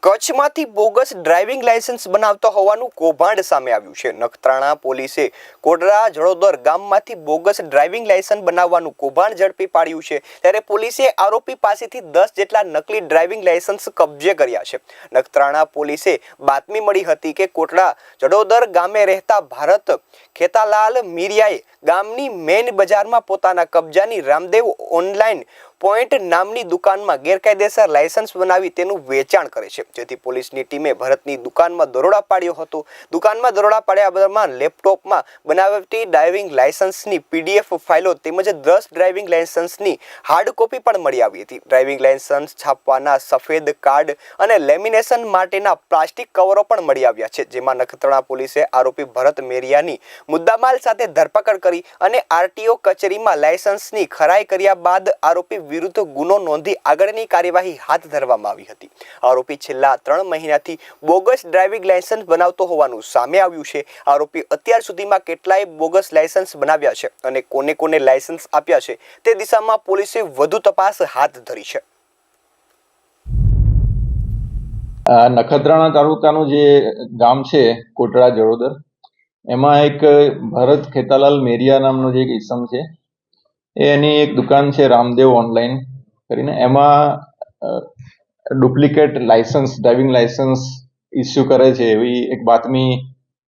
કચ્છમાંથી bogus driving licence બનાવતો હોવાનું કૌભાંડ સામે આવ્યું છે। નખત્રાણા પોલીસે કોટડા જડોદર ગામમાંથી બોગસ ડ્રાઇવિંગ લાયસન્સ બનાવવાનું કૌભાંડ ઝડપી પાડ્યું છે। ત્યારે પોલીસે આરોપી પાસેથી 10 જેટલા નકલી ડ્રાઇવિંગ લાયસન્સ કબજે કર્યા છે। નખત્રાણા પોલીસે બાતમી મળી હતી કે કોટડા જડોદર ગામે રહેતા ભારત ખેતાલાલ મીરિયાએ ગામની મેઇન બજારમાં પોતાના કબજાની રામદેવ ઓનલાઈન પોઈન્ટ નામની દુકાનમાં ગેરકાયદેસર લાયસન્સ બનાવી તેનું વેચાણ કરે છે। જેથી પોલીસની ટીમે ભરતની દુકાનમાં દરોડા પાડ્યો હતો। દુકાનમાં દરોડા પાડ્યા બાદમાં લેપટોપમાં બનાવટી ડ્રાઇવિંગ લાયસન્સની PDF ફાઇલો તેમજ 10 ડ્રાઇવિંગ લાયસન્સની હાર્ડ કોપી પણ મળી આવી હતી। ડ્રાઇવિંગ લાયસન્સ છાપવાના સફેદ કાર્ડ અને લેમિનેશન માટેના પ્લાસ્ટિક કવરો પણ મળી આવ્યા છે। જેમાં નખત્રાણા પોલીસે આરોપી ભરત મેરિયાની મુદ્દામાલ સાથે ધરપકડ કરી અને RTO કચેરીમાં લાયસન્સની ખરાઈ કર્યા બાદ આરોપી વિરુદ્ધ ગુનો નોંધી આગળની કાર્યવાહી હાથ ધરવામાં આવી હતી। આરોપી છેલ્લા 3 મહિનાથી બોગસ ડ્રાઇવિંગ લાયસન્સ બનાવતો હોવાનું સામે આવ્યું છે। આરોપી અત્યાર સુધીમાં કેટલાય બોગસ લાયસન્સ બનાવ્યા છે અને કોને કોને લાયસન્સ આપ્યા છે તે દિશામાં પોલીસે વધુ તપાસ હાથ ધરી છે। નખત્રાણા તાલુકાનું જે ગામ છે કોટડા જડોદર, એમાં એક ભરત ખેતાલાલ મેરિયા નામનો જે એક ઈસમ છે, એની એક દુકાન છે રામદેવ ઓનલાઈન કરીને। એમાં duplicate licence, driving licence issue કરે છે એવી એક બાતમી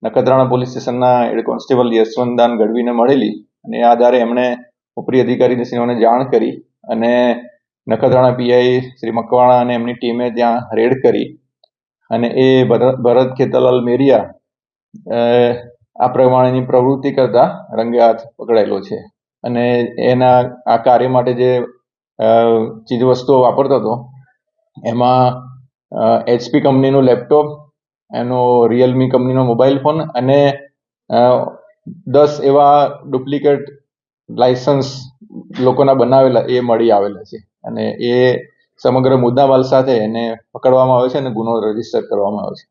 નખત્રાણા પોલીસ સ્ટેશનના હેડ કોન્સ્ટેબલ યશવંતદાન ગઢવીને મળેલી અને આ આધારે એમણે ઉપરી અધિકારીશ્રીઓને જાણ કરી અને નખત્રાણા PI શ્રી મકવાણા અને એમની ટીમે ત્યાં રેડ કરી અને એ ભરત ખેતાલાલ મેરિયા આ પ્રમાણેની પ્રવૃત્તિ કરતા રંગે હાથ પકડાયેલો છે। અને એના આ કાર્ય માટે જે ચીજવસ્તુઓ વાપરતો હતો એમાં HP કંપનીનું લેપટોપ, એનો રિયલમી કંપનીનો મોબાઈલ ફોન અને 10 એવા ડુપ્લિકેટ લાયસન્સ લોકોના બનાવેલા એ મળી આવેલા છે અને એ સમગ્ર મુદ્દામાલ સાથે એને પકડવામાં આવે છે અને ગુનો રજીસ્ટર કરવામાં આવે છે।